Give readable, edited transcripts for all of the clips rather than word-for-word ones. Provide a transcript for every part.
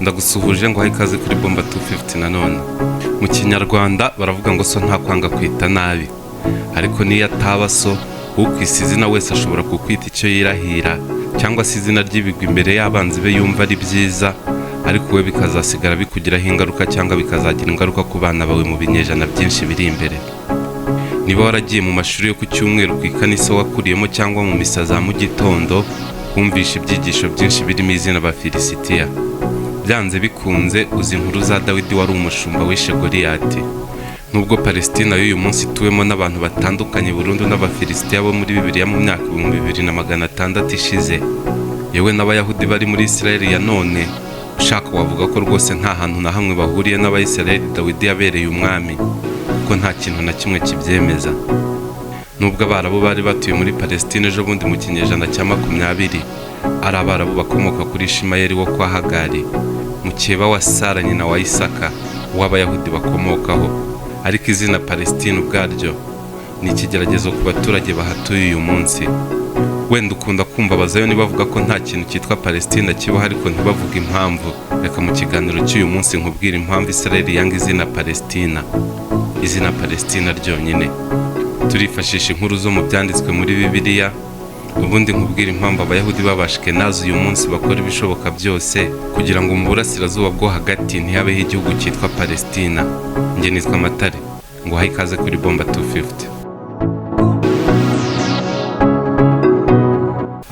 ndagusuhuje ngo ikaze kuri Bomba 250 nanone. Mu kinyarwanda baravuga ngo so nta kwanga kwita nabi, ariko niyo ataba so ukwise izina wese ashobora kukwita icyo yirahira, cyangwa se izina ry'ibigwi imbere y'abanzi be yumva ari byiza, ariko we bikazasigara bikugiraho ingaruka cyangwa bikazagira ingaruka ku bana bawe mu binyejana byinshi biri imbere. Niba waragiye mu mashuri yo ku cyumweru ku ikanisa wakuriyemo cyangwa mu misa za mu gitondo, wumvisha ibyigisho byinshi birimo izina Abafilisitiya. Byanze bikunze uzi inkuru za Dawidi wari umushumba wishe Goliyati. Nubwo Palestina y'uyu munsi ituwemo n'abantu batandukanye burundu n'Abafilisitiya bo muri Bibiliya mu myaka 2600 ishize, yewe n'Abayahudi bari muri Isirayeli ya none, ushaka wavuga ko rwose nta hantu na hamwe bahuriye n'Abayisirayeli Dawidi yabereye umwami, kuko nta kintu na kimwe kibyemeza. Nubwo Abarabu bari batuye muri Palestina ejo bundi mu kinyejana cya 20, ari Abarabu bakomoka kuri Ishimayeli wo kwa Hagari, mukeba wa Sara nyina wa Isaka, w'Abayahudi bakomokaho. Ariko izina Palestina ubwaryo ni ikigeragezo ku baturage bahatuye uyu munsi. Wenda ukunda kumva Abazayoni bavuga ko nta kintu cyitwa Palestina kibaho, ariko ntibavuga impamvu. Reka mu kiganiro cy'uyu munsi nkubwira impamvu Isirayeli yanga izina Palestina. Izina Palestina ryonyine turifashisha inkuru zo mu byanditswe muri Bibiliya, ubundi nkubwira impamvu Abayahudi b'Abashikenazi uyu munsi bakora ibishoboka byose kugira ngo mu burasirazuba bwo hagati ntihabeho igihugu cyitwa Palestina. Njye nitwa Matare, ngo haye ikaze kuri Bomba 250.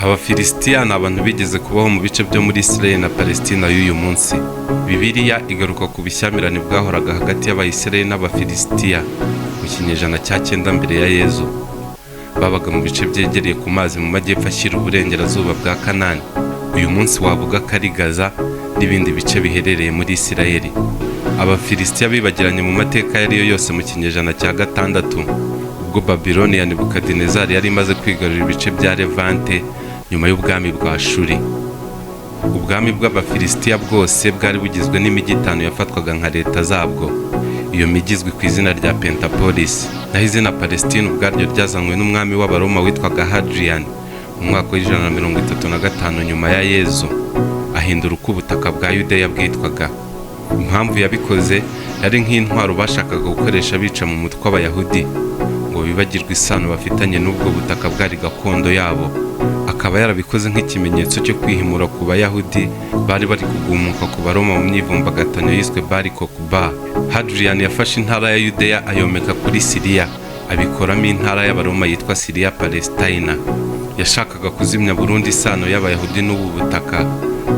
Abafilisitiya ni abantu bigeze kubaho mu bice byo muri Isirayeli na Palestina y'uyu munsi. Bibiliya igaruka ku bishyamirane bwahoraga hagati y'Abayisirayeli n'Abafilisitiya mu kinyejana cya 9 mbere ya Yezu. Babaga mu bice byegereye ku mazi mu majyepfo ashyira uburengerazuba bwa Kanani, uyu munsi wavuga ko ari Gaza n'ibindi bice biherereye muri Isirayeli. Abafilisitiya bibagiranye mu mateka yariyo yose mu kinyejana cya 6, ubwo Babiloni ya Nebukadinezari yari imaze kwigarurira ibice bya Levante nyuma y'ubwami bwa Ashuri. Ubwami bw'Abafilisitiya bwose bwari bugizwe n'imijyi 5 yafatwaga nka leta zabwo. Iyo mijyi izwi ku izina rya Pentapolis. Naho izina Palestina ubwaryo ryazanywe n'umwami w'Abaroma witwaga Hadrian mu mwaka wa 135 nyuma ya Yezu, ahindura uko ubutaka bwa Yudeya bwitwaga. Impamvu yabikoze yari nk'intwaro bashakaga gukoresha bica mu mutwe w'Abayahudi ngo bibagirwe isano bafitanye n'ubwo butaka bwari gakondo yabo. Akaba yarabikoze nk'ikimenyetso cyo kwihimura ku Bayahudi bari bari kugumuka ku Baroma mu myivumbagatano yiswe Bar Kokhba. Hadrian yafashe intara ya Yudeya ayomeka kuri Siriya, abikoramo intara y'Abaroma yitwa Syria Palestina. Yashakaga kuzimya burundu isano y'Abayahudi n'ubu butaka,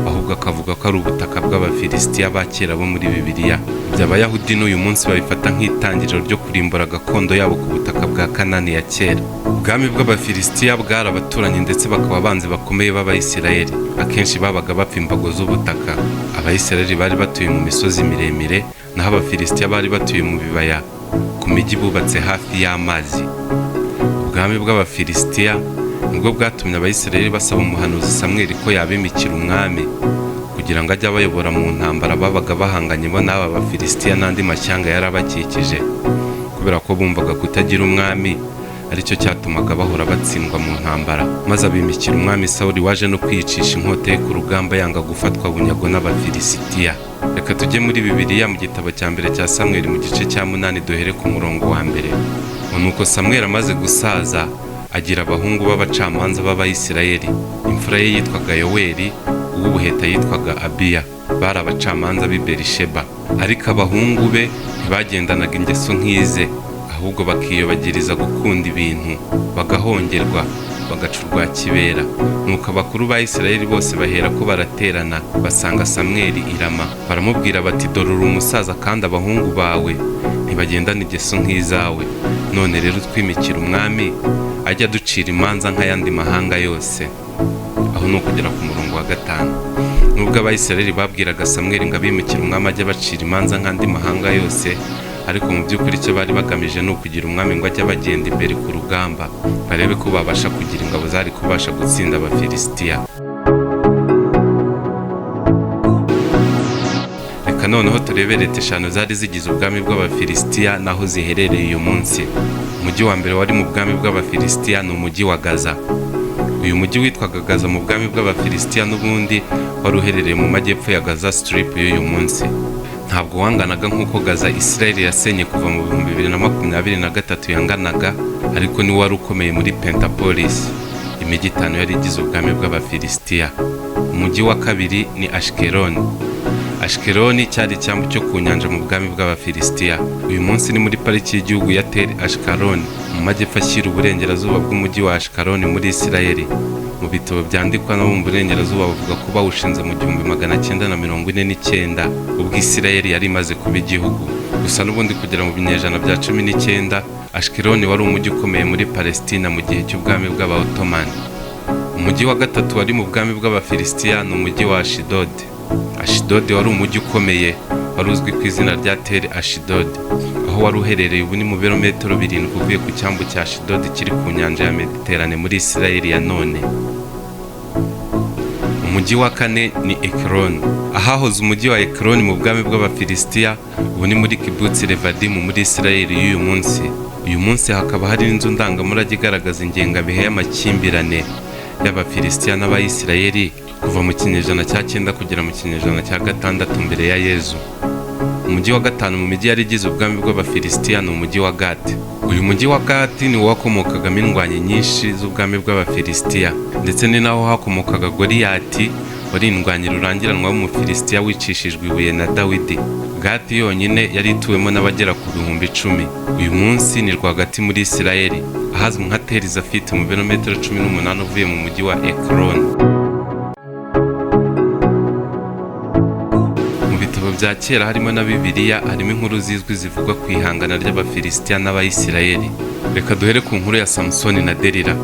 ahubwo akavuga ko ari ubutaka bw'Abafilisitiya ba kera bo muri Bibiliya. Abayahudi n'uyu munsi babifata nk'itangiriro ryo kurimbura gakondo yabo ku butaka bwa Kanani ya kera. Ubwami bw'Abafilisitiya bwari abaturanyi ndetse bakaba abanzi bakomeye b'Abayisirayeli. Akenshi babaga bapfa imbago z'ubutaka. Abayisirayeli bari batuye mu misozi miremire, naho Abafilisitiya bari batuye mu bibaya ku mijyi bubatse hafi y'amazi. Ubwami bw'Abafilisitiya nibwo bwatumye Abayisirayeli basaba umuhanuzi Samweli ko yabimikira umwami kugira ngo ajye abayobora mu ntambara babaga bahanganye bo n'aba Bafilisitiya n'andi mashyanga yarabakikije. Kubera ko bumvaga kutagira umwami aricyo cyatumaga bahora batsindwa mu ntambara, maze abimikira umwami Sawuli waje no kwicisha inkota ye ku rugamba yanga gufatwa bunyago n'Abafilisitiya. Reka tujye muri Bibiliya mu gitabo cya mbere cya Samweli mu gice cya 8 duhere ku murongo wa mbere. Nuko Samweli amaze gusaza agira abahungu b'abacamanza b'Abayisirayeli. Imfura ye yitwaga Yoweli, uw'ubuheta yitwaga Abiya. Bari abacamanza b'i Berisheba, ariko abahungu be ntibagendanaga ingeso nk'ize, ahubwo bakiyobagiriza gukunda ibintu, bagahongerwa, bagacurwa kibera. Nuko abakuru ba Isirayeli bose bahera ko baraterana basanga Samweli i Rama. Baramubwira bati, dore uri umusaza kandi abahungu bawe ntibagendana ingeso nk'izawe. None rero twimikira umwami ajya ducira imanza nk'ayandi mahanga yose. Aho ni ukugera ku murongo wa 5. Nubwo Abayisirayeli babwiraga Samweli ngo abimikira umwami ajya bacira imanza nk'andi mahanga yose, ariko mu by'ukuri icyo bari bagamije ni ukugira umwami ngo ajye bagenda imbere ku rugamba, barebe ko babasha kugira ingabo zari kubasha gutsinda Abafilisitiya. Reka noneho turebe leta 5 zari zigize ubwami bw'Abafilisitiya naho ziherereye uyu munsi. Umujyi wa mbere wari mu bwami bw'Abafilisitiya ni umujyi wa Gaza. uyu mujyi witwaga Gaza mu bwami bw'Abafilisitiya n'ubundi wari uherereye mu majyepfo ya Gaza Strip y'uyu munsi. Ntabwo wanganaga nk'uko Gaza Israel yasenye kuva mu 2023 yanganaga, ariko ni wari ukomeye muri Pentapolis, imijyi itanu yari igize ubwami bw'Abafilisitiya. Umujyi wa kabiri ni Ashkelon. Ashkelon cyari icyambu cyo ku nyanja mu bwami bw'Abafilisitiya. Uyu munsi ni muri pariki y'igihugu ya Tel Ashkelon mu majyepfo ashyira uburengerazuba bw'umujyi wa Ashkelon muri Isirayeli. Mu bitabo byandikwa no mu burengerazuba bavuga ko bawushinze mu 1949 ubwo Isirayeli yari imaze kuba igihugu. Gusa n'ubundi kugera mu binyejana bya 19 Ashkelon wari umujyi ukomeye muri Palestina mu gihe cy'ubwami bw'Aba-Ottoman. Umujyi wa gatatu wari mu bwami bw'Abafilisitiya ni umujyi wa Ashdod. Ashdod wari umujyi ukomeye wari uzwi ku izina rya Tel Ashdod, aho wari uherereye ubu ni mu birometero 7 uvuye ku cyambu cya Ashdod kiri ku nyanja ya Mediterane muri Isirayeli ya none. Umujyi wa kane ni Ekron. Ahahoze umujyi wa Ekron mu bwami bw'Abafilisitiya ubu ni muri Kibbutz Revadim muri Isirayeli y'uyu munsi. Uyu munsi hakaba hari inzu ndangamurage igaragaza ingengabihe y'amakimbirane y'Abafilisitiya n'Abayisirayeli kuva mu kinyejana cya 9 kugera mu kinyejana cya 6 mbere ya Yezu. Umujyi wa gatanu mu mijyi yari igize ubwami bw'Abafilisitiya ni umujyi wa Gati. Uyu mujyi wa Gati ni wakomokagamo indwanyi nyinshi z'ubwami bw'Abafilisitiya, ndetse ni naho hakomokaga Goliyati wari indwanyi rurangiranwa w'Umufilisitiya wicishijwe ibuye na Dawidi. Gati yonyine yari ituwemo n'abagera ku 10,000. Uyu munsi ni rwagati muri Isirayeli, ahazwi nka Tel Zafit mu birometero 18 uvuye mu mujyi wa Ekron. Mu bitabo bya kera harimo na Bibiliya harimo inkuru zizwi zivuga ku ihangana ry'Abafilisitiya n'Abayisirayeli. Reka duhere ku nkuru ya Samusoni na Delila.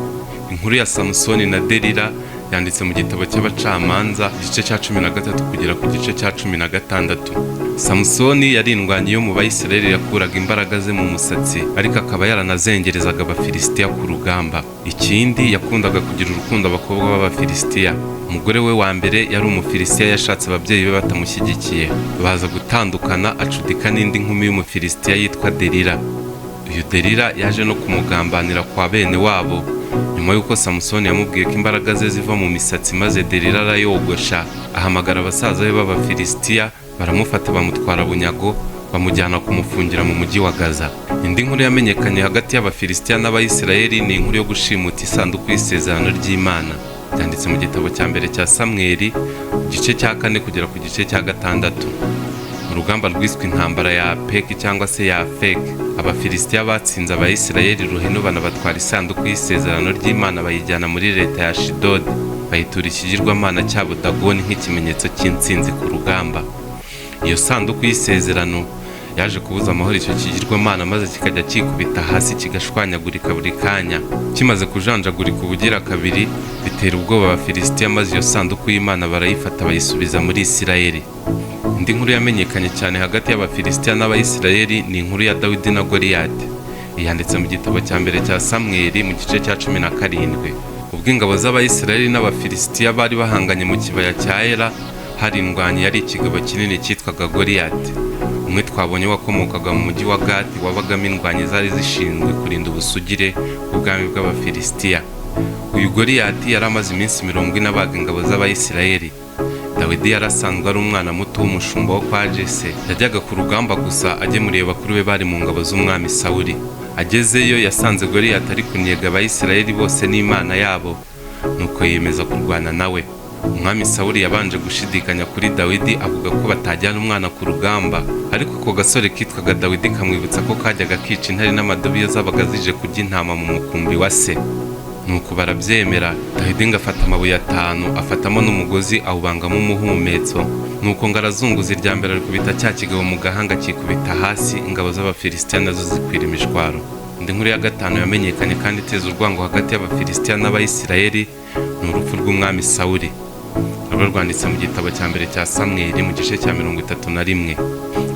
Inkuru ya Samusoni na Delila yanditse mu gitabo cy'Abacamanza igice cya 13 kugera ku gice cya 16. Samusoni yari indwanyi yo mu Bayisirayeli yakuraga imbaraga ze mu musatsi, ariko akaba yaranazengerezaga Abafilisitiya ku rugamba. Ikindi yakundaga kugira urukundo abakobwa b'Abafilisitiya. Umugore we wa mbere yari Umufilisitiya yashatse ababyeyi be batamushyigikiye, baza gutandukana acudika n'indi nkumi y'Umufilisitiya yitwa Delila. Uyu Delila yaje no kumugambanira kwa bene wabo. Nyuma y'uko Samusoni yamubwiye ko imbaraga ze ziva mu misatsi, maze Delila arayogosha, ahamagara abasaza be b'Abafilisitiya, baramufata bamutwara bunyago, bamujyana kumufungira mu mujyi wa Gaza. Indi nkuru yamenyekanye hagati y'Abafilisitiya n'Abayisirayeli ni inkuru yo gushimuta isanduku y'isezerano ry'Imana. Byanditse mu gitabo cya mbere cya Samweli igice cya 4 kugera ku gice cya 6. Mu rugamba rwiswe intambara ya Apeki cyangwa se ya Afeki, Abafilisitiya batsinze Abayisirayeli ruhenu banabatwara isanduku y'isezerano ry'Imana bayijyana muri leta ya Ashdod, bayitura ikigirwamana cyabo Dagoni nk'ikimenyetso cy'intsinzi ku rugamba. Iyo sanduku y'isezerano yaje kubuza amahoro icyo kigirwamana, maze kikajya kikubita hasi kigashwanyagurika buri kanya. Kimaze kujanjagurika ubugira kabiri, bitera ubwoba Abafilisitiya, maze iyo sanduku y'Imana barayifata bayisubiza muri Isirayeli. Indi nkuru yamenyekanye cyane hagati y'Abafilisitiya n'Abayisirayeli ni inkuru ya Dawidi na Goliyati. Yanditse mu gitabo cya mbere cya Samweli mu gice cya 17. Ubwo ingabo z'Abayisirayeli n'Abafilisitiya bari bahanganye mu kibaya cya Ela, hari indwanyi yari ikigabo kinini cyitwaga Goliyati. Umwe twabonye wakomokaga mu mujyi wa Gati wabagamo indwanyi zari zishinzwe kurinda ubusugire bw'ubwami bw'Abafilisitiya. Uyu Goliyati yari amaze iminsi 40 abaga ingabo z'Abayisirayeli. Dawidi yarasanzwe ari umwana muto w'umushumba wo kwa Jese, yajyaga ku rugamba gusa agemuriye bakuru be bari mu ngabo z'umwami Sawuli. Agezeyo yasanze Goliyati ari kunnyega Abayisirayeli bose n'Imana yabo, nuko yiyemeza kurwana nawe. Umwami Sawuli yabanje gushidikanya kuri Dawidi, avuga ko batajyana umwana ku rugamba, ariko ako gasore kitwaga Dawidi kamwibutsa ko kajyaga kica intare n'amadobi iyo zabaga zije kurya intama mu mukumbi wa se. Nuko barabyemera. Dawidi ngafata amabuye 5 afatamo n'umugozi awubangamo umuhumetso, nuko ngarazunguza irya mbere arikubita cya kigabo mu gahanga kikubita hasi, ingabo z'Abafilisitiya nazo zikwira imishwaro. Indi nkuru ya 5 yamenyekanye kandi iteza urwango hagati y'Abafilisitiya n'Abayisirayeli ni urupfu rw'umwami Sawuli. Rwo rwanditse mu gitabo cya mbere cya Samweli mu gice cya 31.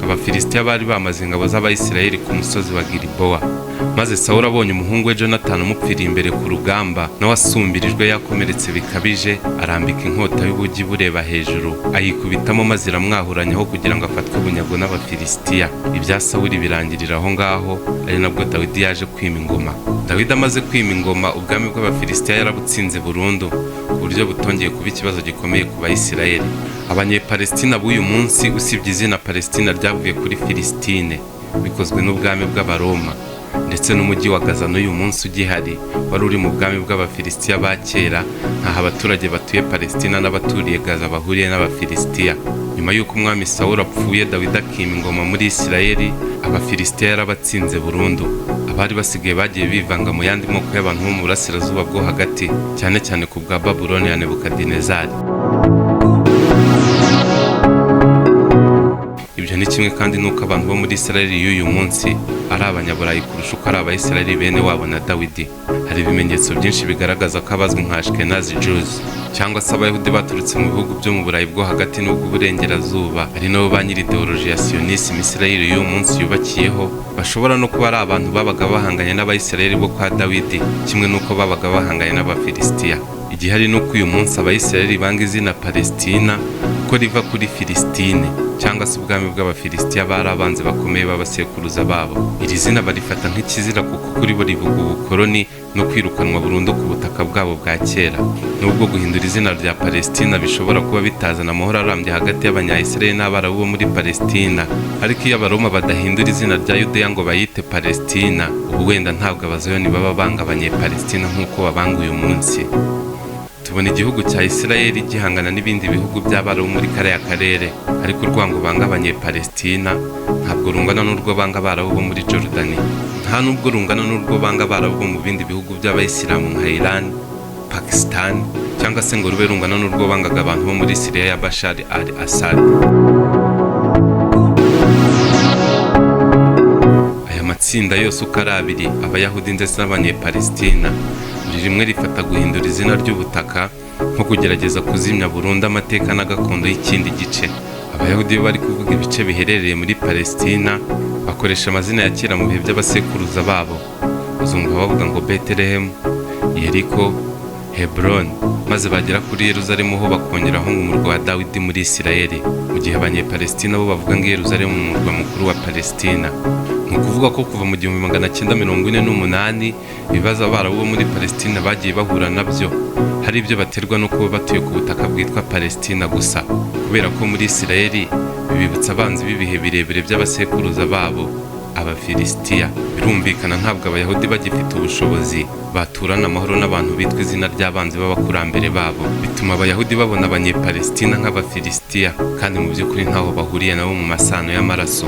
Abafilisitiya bari bamaze ingabo z'Abayisirayeli ku musozi wa Gilibowa. maze Sawuli abonye umuhungu we Jonatani umupfiriye imbere ku rugamba nawe asumbirijwe yakomeretse bikabije, arambika inkota y'ubugi bureba hejuru ayikubitamo maze iramwahuranyaho kugira ngo afatwe bunyago n'Abafilisitiya. Ibya Sawuli birangirira aho ngaho, ari nabwo Dawidi yaje kwima ingoma. Dawidi amaze kwima ingoma, ubwami bw'Abafilisitiya yarabutsinze burundu ku buryo butongeye kuba ikibazo gikomeye ku Bayisirayeli. Abanyepalestina b'uyu munsi, usibye izina Palestina ryavuye kuri Filistine bikozwe n'ubwami bw'Abaroma, ndetse n'umujyi wa Gaza n'uyu munsi ugihari wari uri mu bwami bw'Abafilisitiya ba kera, ntaho abaturage batuye Palestina n'abaturiye Gaza bahuriye n'Abafilisitiya. Nyuma y'uko umwami Sawuli apfuye, Dawidi akima ingoma muri Isirayeli, Abafilisitiya yarabatsinze burundu. Abari basigaye bagiye bivanga mu yandi moko y'abantu bo mu burasirazuba bwo hagati, cyane cyane ku bwa Babuloni ya Nebukadinezari. Ibyo ni kimwe kandi nuko abantu bo muri Isirayeli y'uyu munsi ari abanyaburayi kurusha uko ari Abayisirayeli bene wabo na Dawidi. Hari ibimenyetso byinshi bigaragaza ko abazwi nka Ashkenazi Jews cyangwa se Abayahudi baturutse mu bihugu byo mu Burayi bwo hagati n'ubw'uburengerazuba, ari nabo ba nyiri ideoloji ya Sionism Isirayeli y'uyu munsi yubakiyeho, bashobora no kuba ari abantu babaga bahanganye n'Abayisirayeli bo kwa Dawidi, kimwe n'uko babaga bahanganye n'Abafilisitiya. Igihari nuko uyu munsi Abayisirayeli banga izina Palestina kuko riva kuri Filistine cyangwa se ubwami bw'Abafilisitiya bari abanzi bakomeye b'abasekuruza babo. Iri zina barifata nk'ikizira kuko kuri bo rivuga ubukoloni no kwirukanwa burundu ku butaka bwabo bwa kera. Nubwo guhindura izina rya Palestina bishobora kuba bitazana amahoro arambye hagati y'Abanyayisirayeli n'Abarabu bo muri Palestina, ariko iyo Abaroma badahindura izina rya Yudeya ngo bayite Palestina, ubu wenda ntabwo Abazayoni baba banga Abanyepalestina nk'uko babanga uyu munsi. Tubona igihugu cya Isirayeli gihangana n'ibindi bihugu by'Abarabu muri kariya karere, ariko urwango banga Abanyepalestina ntabwo rungana n'urwo banga Abarabu bo muri Jordani, nta nubwo rungana n'urwo banga Abarabu bo mu bindi bihugu by'Abayisilamu nka Iran, Pakistan, cyangwa se ngo rube rungana n'urwo bangaga abantu bo muri Syria ya Bashar al-Assad. Aya matsinda yose uko ari abiri, Abayahudi ndetse n'Abanyepalestina, buri rimwe rifata guhindura izina ry'ubutaka nko kugerageza kuzimya burundu amateka na gakondo y'ikindi gice. Abayahudi bo bari kuvuga ibice biherereye muri Palestina bakoresha amazina ya kera mu bihe by'abasekuruza babo. Uzumva bavuga ngo Bethlehem, Yeriko, Hebron, maze bagera kuri Yerusalemu ho bakongeraho ngo umurwa wa Dawidi muri Isirayeli, mu gihe Abanyepalestina bo bavuga ngo Yerusalemu mu murwa mukuru wa Palestina. Ni ukuvuga ko kuva mu 1948 ibibazo Abarabu bo muri Palestina bagiye bahura nabyo, hari ibyo baterwa no kuba batuye ku butaka bwitwa Palestina gusa, kubera ko muri Isirayeli bibibutsa abanzi b'ibihe birebire by'abasekuruza babo, Abafilisitiya. Birumvikana ntabwo Abayahudi bagifite ubushobozi baturana amahoro n'abantu bitwa izina ry'abanzi b'abakurambere babo, bituma Abayahudi babona Abanyepalestina nk'Abafilisitiya, kandi mu by'ukuri ntaho bahuriye nabo mu masano y'amaraso.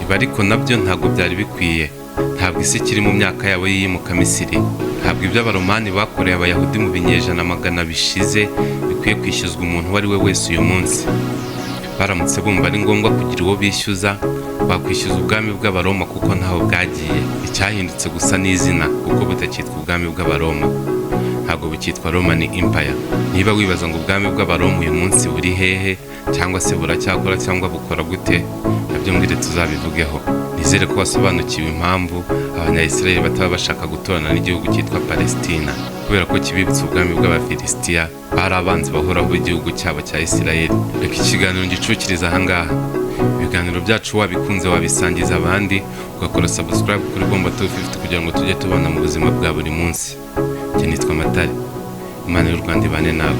Ibi ariko nabyo ntabwo byari bikwiye. Ntabwo isi ikiri mu myaka yabo y'iyimuka Misiri, ntabwo ibyo Abaromani bakoreye Abayahudi mu binyejana magana bishize bikwiye kwishyuzwa umuntu uwo ari we wese uyu munsi. Baramutse bumva ari ngombwa kugira uwo bishyuza, bakwishyuza ubwami bw'Abaroma kuko ntaho bwagiye. Icyahindutse gusa n'izina kuko butakitwa ubwami bw'Abaroma, ntabwo bukitwa Roman Empire. Niba wibaza ngo ubwami bw'Abaroma uyu munsi buri hehe, cyangwa se buracyakora cyangwa bukora gute, nabyo mbwire tuzabivugeho. Nizere ko wasobanukiwe impamvu Abanyayisirayeli bataba bashaka gutorana n'igihugu cyitwa Palestina, kubera ko kibibutsa ubwami bw'Abafilisitiya bari abanzi bahoraho b'igihugu cyabo cya Isirayeli. Reka ikiganiro ngicukiriza ahangaha. Ibiganiro byacu wabikunze wabisangiza abandi, ugakora subscribe kuri Bomba 250 kugira ngo tujye tubana mu buzima bwa buri munsi. Njye nitwa Matari, Imana y'u Rwanda ibane nawe.